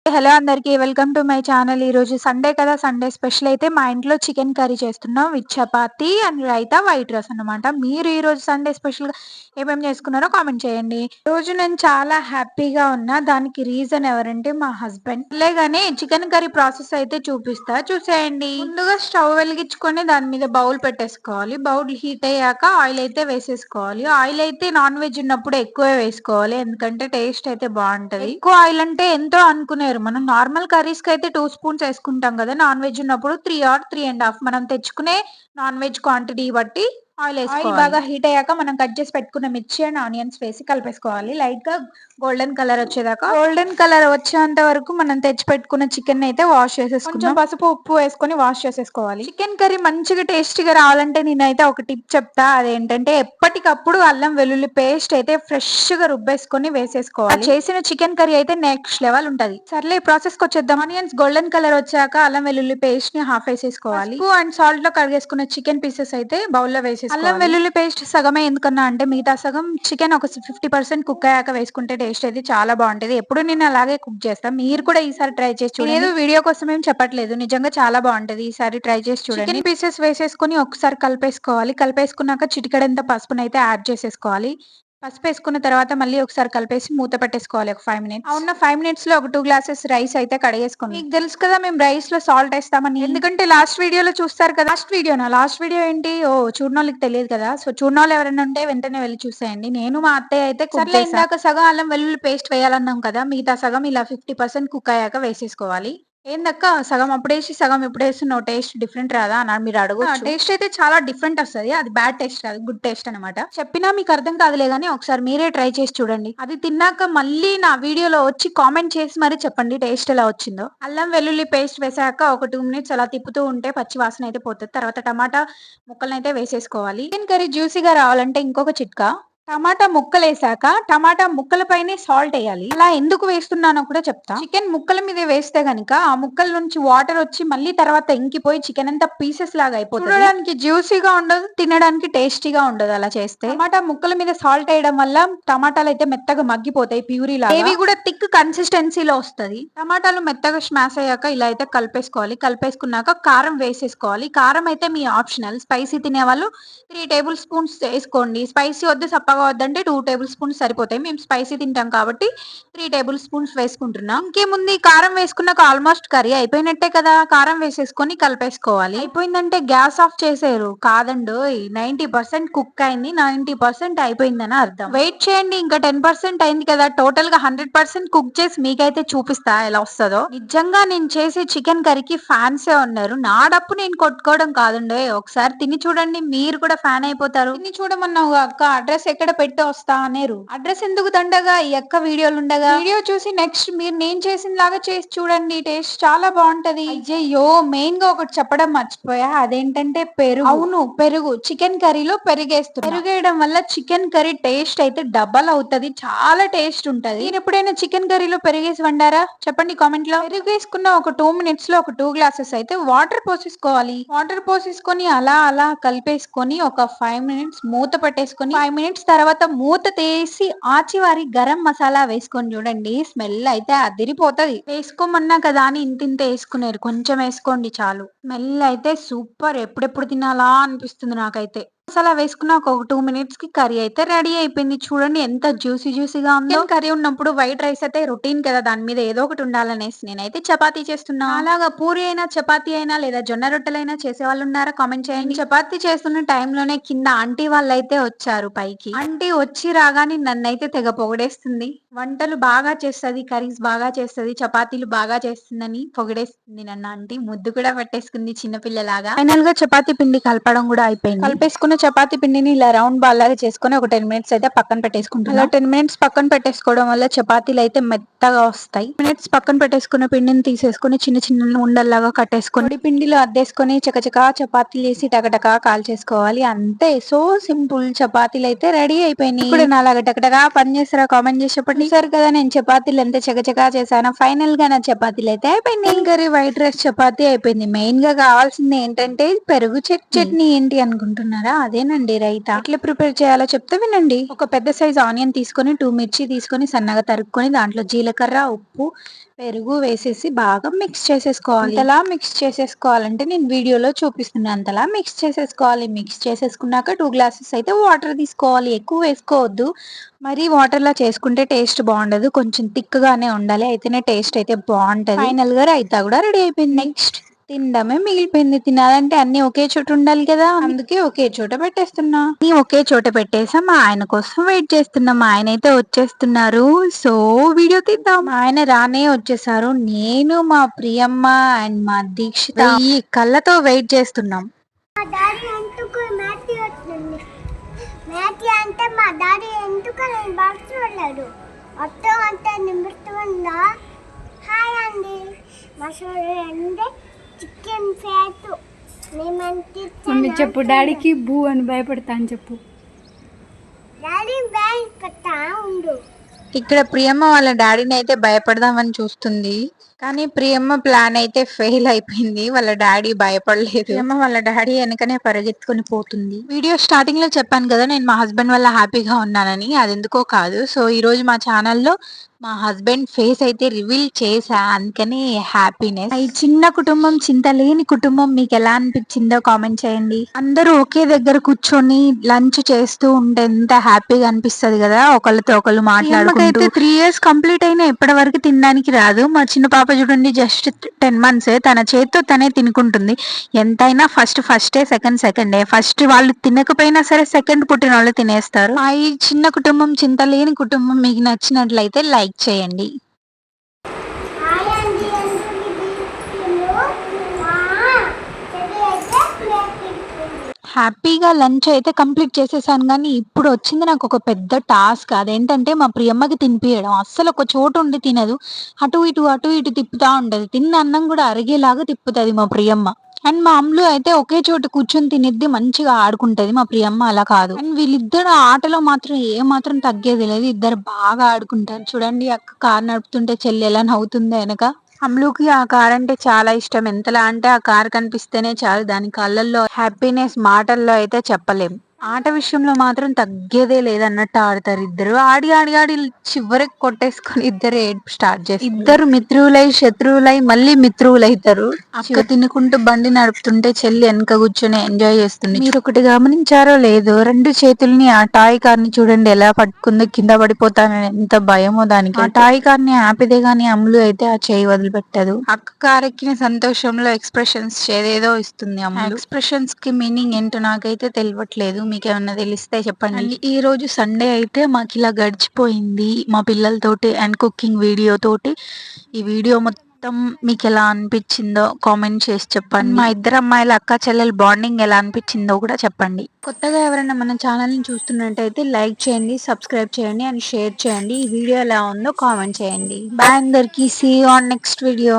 Hello అందరికీ welcome to my channel. ఈరోజు Sunday కదా, సండే స్పెషల్ అయితే మా ఇంట్లో చికెన్ కర్రీ చేస్తున్నాం with chapati and raita white rice అనమాట. మీరు ఈరోజు సండే స్పెషల్గా ఏమేమి చేసుకున్నారో కామెంట్ చేయండి. రోజు నేను చాలా హ్యాపీగా ఉన్నా, దానికి రీజన్ ఎవరంటే మా హస్బెండ్. లేగానే చికెన్ కర్రీ ప్రాసెస్ అయితే చూపిస్తా, చూసేయండి. ముందుగా స్టవ్ వెలిగించుకొని దాని మీద బౌల్ పెట్టేసుకోవాలి. బౌల్ హీట్ అయ్యాక ఆయిల్ అయితే వేసేసుకోవాలి. ఆయిల్ అయితే నాన్ వెజ్ ఉన్నప్పుడు ఎక్కువే వేసుకోవాలి, ఎందుకంటే టేస్ట్ అయితే బాగుంటది. ఎక్కువ ఆయిల్ అంటే ఎంతో అనుకునేరు. మనం నార్మల్ కర్రీస్ కి అయితే 2 స్పూన్స్ వేసుకుంటాం కదా, నాన్ వెజ్ ఉన్నప్పుడు 3 ఆర్ 3.5 మనం తెచ్చుకునే నాన్ వెజ్ క్వాంటిటీ బట్టి ఆయిల్ బాగా హీట్ అయ్యాక మనం కట్ చేసి పెట్టుకున్న మిర్చి అండ్ ఆనియన్స్ వేసి కలిపేసుకోవాలి. లైట్ గా గోల్డెన్ కలర్ వచ్చేదాకా, గోల్డెన్ కలర్ వచ్చేంత వరకు మనం తెచ్చి పెట్టుకున్న చికెన్ అయితే వాష్ చేసేసుకుందాం. కొంచెం పసుపు ఉప్పు వేసుకొని వాష్ చేసేసుకోవాలి. చికెన్ కర్రీ మంచిగా టేస్టీగా రావాలంటే నేనైతే ఒక టిప్ చెప్తా, అదేంటంటే ఎప్పటికప్పుడు అల్లం వెల్లుల్లి పేస్ట్ అయితే ఫ్రెష్ గా రుబ్బేసుకొని వేసేసుకోవాలి. చేసిన చికెన్ కర్రీ అయితే నెక్స్ట్ లెవెల్ ఉంటది. సర్లే ప్రాసెస్ కి వచ్చేద్దాం. ఆనియన్స్ గోల్డెన్ కలర్ వచ్చాక అల్లం వెల్లుల్లి పేస్ట్ ని హాఫ్ వేసేసుకోవాలి. ఉప్పు అండ్ సాల్ట్ లో కడిగేసుకున్న చికెన్ పీసెస్ అయితే బౌల్ లో వేసేసుకోవాలి. అల్లం వెల్లుల్లి పేస్ట్ సగమే ఎందుకన్నా అంటే, మిగతా సగం చికెన్ ఒక 50% కుక్ అయ్యాక వేసుకుంటే టేస్ట్ అయితే చాలా బాగుంటది. ఎప్పుడు నేను అలాగే కుక్ చేస్తాను, మీరు కూడా ఈసారి ట్రై చేసి చూడండి. ఏదో వీడియో కోసం ఏం చెప్పట్లేదు, నిజంగా చాలా బాగుంటది. ఈసారి ట్రై చేసి చూడండి. చికెన్ పీసెస్ వేసేసుకుని ఒకసారి కలిపేసుకోవాలి. కలిపేసుకున్నాక చిటికెడంత పసుపునైతే యాడ్ చేసేసుకోవాలి. పసుపు వేసుకున్న తర్వాత మళ్ళీ ఒకసారి కలిపేసి మూత పెట్టేసుకోవాలి ఒక 5 మినిట్స్. అవున్న 5 మినిట్స్ లో ఒక 2 గ్లాసెస్ రైస్ అయితే కడిగేసుకోండి. మీకు తెలుసు కదా మేము రైస్ లో సాల్ట్ వేస్తామని, ఎందుకంటే లాస్ట్ వీడియోలో చూస్తారు కదా. లాస్ట్ వీడియో ఏంటి, ఓ చూడనోళ్ళకి తెలియదు కదా, సో చూడనోళ్ళు ఎవరైనా ఉంటే వెంటనే వెళ్ళి చూసేయండి. నేను మా అత్తయ్య అయితే సర్లే, ఇందాక సగం అల్లం వెల్లుల్లి పేస్ట్ వేయాలన్నాం కదా, మిగతా సగం ఇలా 50% కుక్ అయ్యాక వేసేసుకోవాలి. ఏందక్క సగం అప్పుడేసి సగం ఇప్పుడేస్తున్నావు, టేస్ట్ డిఫరెంట్ రాదా అని మీరు అడగొచ్చు. టేస్ట్ అయితే చాలా డిఫరెంట్ వస్తది, అది బ్యాడ్ టేస్ట్ కాదు, గుడ్ టేస్ట్ అనమాట. చెప్పినా మీకు అర్థం కాదులే గానీ ఒకసారి మీరే ట్రై చేసి చూడండి. అది తిన్నాక మళ్ళీ నా వీడియోలో వచ్చి కామెంట్ చేసి మరీ చెప్పండి టేస్ట్ ఎలా వచ్చిందో. అల్లం వెల్లుల్లి పేస్ట్ వేసాక ఒక 2 మినిట్స్ అలా తిప్పుతూ ఉంటే పచ్చి వాసన అయితే పోతుంది. తర్వాత టమాటా ముక్కలను అయితే వేసేసుకోవాలి. చికెన్ కర్రీ జ్యూసీగా రావాలంటే ఇంకొక చిట్కా, టమాటా ముక్కలు వేసాక టమాటా ముక్కల పైనే సాల్ట్ వేయాలి. అలా ఎందుకు వేస్తున్నానో కూడా చెప్తా. చికెన్ ముక్కల మీద వేస్తే గనుక ఆ ముక్కల నుంచి వాటర్ వచ్చి మళ్ళీ తర్వాత ఇంకిపోయి చికెన్ అంతా పీసెస్ లాగా అయిపోతుంది. చూడడానికి జ్యూసీగా ఉండదు, తినడానికి టేస్టీగా ఉండదు అలా చేస్తే. టమాటా ముక్కల మీద సాల్ట్ వేయడం వల్ల టమాటాలు అయితే మెత్తగా మగ్గిపోతాయి, ప్యూరీ లాగా. ఇవి కూడా థిక్ కన్సిస్టెన్సీలో వస్తది. టమాటాలు మెత్తగా స్మాష్ అయ్యాక ఇలా అయితే కలిపేసుకోవాలి. కలిపేసుకున్నాక కారం వేసేసుకోవాలి. కారం అయితే మీ ఆప్షనల్, స్పైసీ తినే వాళ్ళు 3 టేబుల్ స్పూన్స్ వేసుకోండి. స్పైసీ వద్దు సప్పగా వద్దంటే 2 టేబుల్ స్పూన్స్ సరిపోతాయి. మేము స్పైసీ తింటాం కాబట్టి 3 టేబుల్ స్పూన్స్ వేసుకుంటున్నాం. ఇంకేముంది, కారం వేసుకున్నాక ఆల్మోస్ట్ కర్రీ అయిపోయినట్టే కదా. కారం వేసేసుకొని కలిపేసుకోవాలి. అయిపోయిందంటే గ్యాస్ ఆఫ్ చేసేరు కాదండోయ్, 90% కుక్ అయింది, 90% అయిపోయిందని అర్థం. వెయిట్ చేయండి, ఇంకా 10% అయింది కదా. టోటల్ గా 100% కుక్ చేసి మీకైతే చూపిస్తా ఎలా వస్తుందో. నిజంగా నేను చేసే చికెన్ కర్రీకి ఫ్యాన్సే ఉన్నారు, నా డప్పు నేను కొట్టుకోవడం కాదండోయ్. ఒకసారి తిని చూడండి, మీరు కూడా ఫ్యాన్ అయిపోతారు. తిని చూడమన్నావు అక్క, అడ్రస్ ఎక్కడ పెట్టి వస్తా అనేరు. అడ్రస్ ఎందుకు దండగా, ఈ అక్క వీడియోలు ఉండగా. వీడియో చూసి నెక్స్ట్ మీరు నేను చేసిన లాగా చేసి చూడండి, టేస్ట్ చాలా బాగుంటది. అయ్యో మెయిన్ గా ఒకటి చెప్పడం మర్చిపోయా, అదేంటంటే పెరుగు. అవును, పెరుగు చికెన్ కర్రీలో పెరుగేస్తున్నా. పెరుగేయడం వల్ల చికెన్ కర్రీ టేస్ట్ అయితే డబల్ అవుతది, చాలా టేస్ట్ ఉంటది. నేను ఎప్పుడైనా చికెన్ కర్రీలో పెరిగేసి వండారా చెప్పండి కామెంట్ లో. పెరుగు వేసుకున్న ఒక 2 మినిట్స్ లో ఒక 2 గ్లాసెస్ అయితే వాటర్ పోసేసుకోవాలి. వాటర్ పోసేసుకొని అలా అలా కలిపేసుకొని ఒక 5 మినిట్స్ మూత పెట్టేసుకొని 5 మినిట్స్ తర్వాత మూత తీసి ఆచివారి గరం మసాలా వేసుకొని చూడండి, స్మెల్ అయితే అదిరిపోతది. వేసుకోమన్నా కదా అని ఇంతింత వేసుకునేరు, కొంచెం వేసుకోండి చాలు. స్మెల్ అయితే సూపర్, ఎప్పుడెప్పుడు తినాలా అనిపిస్తుంది నాకైతే. మసాలా వేసుకున్న ఒక 2 మినిట్స్ కి కర్రీ అయితే రెడీ అయిపోయింది. చూడండి ఎంత జ్యూసీగా ఉందో. కర్రీ ఉన్నప్పుడు వైట్ రైస్ అయితే రొటీన్ కదా, దాని మీద ఏదో ఒకటి ఉండాలనేసి నేనైతే చపాతీ చేస్తున్నా. అలాగా పూరి అయినా చపాతీ అయినా లేదా జొన్న రొట్టెలైనా చేసే వాళ్ళు ఉన్నారా కామెంట్ చేయండి. చపాతీ చేస్తున్న టైంలోనే కింద ఆంటీ వాళ్ళైతే వచ్చారు పైకి. ఆంటీ వచ్చి రాగానే నన్నైతే తెగ పొగడేస్తుంది. వంటలు బాగా చేస్తది, కర్రీస్ బాగా చేస్తది, చపాతీలు బాగా చేస్తుందని పొగిడేస్తుంది నన్ను ఆంటీ. ముద్దు కూడా పెట్టేసుకుంది చిన్నపిల్లలాగా. ఫైనల్ గా చపాతీ పిండి కలపడం కూడా అయిపోయింది. కలిపేసుకున్న చపాతీ పిండిని ఇలా రౌండ్ బాల్ లాగా చేసుకుని ఒక 10 మినిట్స్ అయితే పక్కన పెట్టేసుకుంటాం. అలా 10 మినిట్స్ పక్కన పెట్టేసుకోవడం వల్ల చపాతీలు అయితే మెత్తగా వస్తాయి. మినిట్స్ పక్కన పెట్టేసుకున్న పిండిని తీసేసుకుని చిన్న చిన్న ఉండల్లాగా కట్టేసుకుని పొడి పిండిలో అద్దేసుకొని చకచకా చపాతీలు వేసి టకటకా కాల్చేసుకోవాలి. అంతే, సో సింపుల్. చపాతీలు అయితే రెడీ అయిపోయినాయి. ఇప్పుడు నాలాగా టకటకా పని చేస్తారా కామెంట్ చేసి చెప్పండి. సరే కదా, నేను చపాతీలు ఎంత చకచకా చేశాను. ఫైనల్ గా నా చపాతీలు అయితే అయిపోయింది. కర్రీ వైట్ రైస్ చపాతీ అయిపోయింది. మెయిన్ గా కావాల్సింది ఏంటంటే పెరుగు చట్నీ. ఏంటి అనుకుంటున్నారా, అదేనండి రైతా. ఎట్లా ప్రిపేర్ చేయాలో చెప్తే వినండి. ఒక పెద్ద సైజ్ ఆనియన్ తీసుకొని 2 మిర్చి తీసుకొని సన్నగా తరుక్కొని దాంట్లో జీలకర్ర, ఉప్పు, పెరుగు వేసేసి బాగా మిక్స్ చేసేసుకోవాలి. ఇంతలా మిక్స్ చేసేసుకోవాలంటే నేను వీడియోలో చూపిస్తున్నా అంతలా మిక్స్ చేసేసుకోవాలి. మిక్స్ చేసేసుకున్నాక 2 గ్లాసెస్ అయితే వాటర్ తీసుకోవాలి. ఎక్కువ వేసుకోవద్దు. మరి వాటర్‌లా చేసుకుంటే టేస్ట్ బాగుండదు. కొంచెం థిక్‌గానే ఉండాలి. అయితేనే టేస్ట్ అయితే బాగుంటది. ఫైనల్‌గా రైతా కూడా రెడీ అయిపోయింది. నెక్స్ట్ తినడమే మిగిలిపోయింది. తినాలంటే అన్ని ఒకే చోట ఉండాలి కదా! అందుకే ఒకే చోట పెట్టేస్తున్నా. అన్నీ ఒకే చోట పెట్టేసా. మా ఆయన కోసం వెయిట్ చేస్తున్నా. మా ఆయన అయితే వచ్చేస్తున్నారు. సో వీడియో తీద్దాం. మా ఆయన రానే వచ్చేసారు. నేను, మా ప్రియమ్మ అండ్ మా దీక్షిత ఈ కళ్ళతో వెయిట్ చేస్తున్నాం. మా డాడీ ఎందుకు మ్యాథ్స్ వచ్చింది మ్యాథ్స్ అంటే మా డాడీ ఎందుకు నేను బాక్స్ వెళ్ళాడు మొత్తం అంతా నిమిషంలో హాయ్ అండి మా అంటే చికెన్ ఫ్యాట్ మమ్మీ చెప్పు డాడీకి బూ అని భయపడతా అని చెప్పు. డాడీ భయపడతా ఉండు. ఇక్కడ ప్రియమ్మ వాళ్ళ డాడీని అయితే భయపడదామని చూస్తుంది. కానీ ప్రియమ్మ ప్లాన్ అయితే ఫెయిల్ అయిపోయింది. వాళ్ళ డాడీ భయపడలేదు. ప్రియమ్మ వాళ్ళ డాడీ వెనకనే పరిగెత్తుకొని పోతుంది. వీడియో స్టార్టింగ్ లో చెప్పాను కదా నేను మా హస్బెండ్ వల్ల హ్యాపీగా ఉన్నానని. అది ఎందుకో కాదు. సో ఈ రోజు మా ఛానల్లో మా హస్బెండ్ ఫేస్ అయితే రివీల్ చేసా. అందుకని హ్యాపీనెస్. ఈ చిన్న కుటుంబం చింత లేని కుటుంబం మీకు ఎలా అనిపించిందో కామెంట్ చేయండి. అందరూ ఒకే దగ్గర కూర్చొని లంచ్ చేస్తూ ఉంటే ఎంత హ్యాపీగా అనిపిస్తది కదా, ఒకళ్ళతో ఒకళ్ళు మాట్లాడుకుంటూ. 3 years కంప్లీట్ అయినా ఇప్పటి వరకు తినడానికి రాదు. మా చిన్న పాప చూడండి జస్ట్ 10 months. తన చేతితో తనే తినుకుంటుంది. ఎంతైనా ఫస్టే సెకండే. ఫస్ట్ వాళ్ళు తినకపోయినా సరే సెకండ్ పుట్టిన వాళ్ళు తినేస్తారు. ఈ చిన్న కుటుంబం చింత లేని కుటుంబం మీకు నచ్చినట్లయితే లైక్ చేయండి. హాయ్ అండి హ్యాపీగా లంచ్ అయితే కంప్లీట్ చేసేసాను. కానీ ఇప్పుడు వచ్చింది నాకు ఒక పెద్ద టాస్క్. అదేంటంటే మా ప్రియమ్మకి తినిపియడం. అస్సలు ఒక చోటు ఉండి తినదు. అటు ఇటు తిప్పుతా ఉంటది. తిన్న అన్నం కూడా అరిగేలాగా తిప్పుతుంది మా ప్రియమ్మ. అండ్ మా అమ్ములు అయితే ఒకే చోట కూర్చొని తినిద్ది, మంచిగా ఆడుకుంటది. మా ప్రియమ్మ అలా కాదు. అండ్ వీళ్ళిద్దరు ఆటలో మాత్రం ఏ మాత్రం తగ్గేది లేదు. ఇద్దరు బాగా ఆడుకుంటారు. చూడండి అక్క కారు నడుపుతుంటే చెల్లి ఎలా నవ్వుతుందో వెనక. అమ్ములుకి ఆ కార్ అంటే చాలా ఇష్టం. ఎంతలా అంటే ఆ కార్ కనిపిస్తేనే చాలు దాని కళ్ళల్లో హ్యాపీనెస్ మాటల్లో అయితే చెప్పలేం. ఆట విషయంలో మాత్రం తగ్గేదే లేదన్నట్టు ఆడతారు ఇద్దరు. ఆడి చివరికి కొట్టేసుకొని ఇద్దరు ఏడుపు స్టార్ట్ చేస్తారు. ఇద్దరు మిత్రులై శత్రువులై మళ్ళీ మిత్రువులైతారు. అక్క తినుకుంటూ బండి నడుపుతుంటే చెల్లి వెనక కూర్చొని ఎంజాయ్ చేస్తుంది. మీరు ఒకటి గమనించారో లేదో, 2 చేతుల్ని ఆ టాయ్ కార్ ని చూడండి ఎలా పట్టుకుందో, కింద పడిపోతానని ఎంత భయమో దానికి. ఆ టాయ్ కార్ ని ఆపితే గానీ అమ్ములు అయితే ఆ చేయి వదిలిపెట్టదు. అక్క కార్ ఎక్కిన సంతోషంలో ఎక్స్ప్రెషన్స్ ఏదేదో ఇస్తుంది అమ్ములు. ఎక్స్ప్రెషన్స్ కి మీనింగ్ ఏంటో నాకైతే తెలియట్లేదు. మీకు ఏమన్నా తెలిస్తే చెప్పండి. ఈ రోజు సండే అయితే మాకు ఇలా గడిచిపోయింది మా పిల్లలతోటి అండ్ కుకింగ్ వీడియో తోటి. ఈ వీడియో మొత్తం మీకు ఎలా అనిపించిందో కామెంట్ చేసి చెప్పండి. మా ఇద్దరు అమ్మాయిల అక్క చెల్లెల బాండింగ్ ఎలా అనిపించిందో కూడా చెప్పండి. కొత్తగా ఎవరైనా మన ఛానల్ ని చూస్తున్నట్టయితే లైక్ చేయండి, సబ్స్క్రైబ్ చేయండి అండ్ షేర్ చేయండి. ఈ వీడియో ఎలా ఉందో కామెంట్ చేయండి. బాయ్ అందరికి. See you on next video.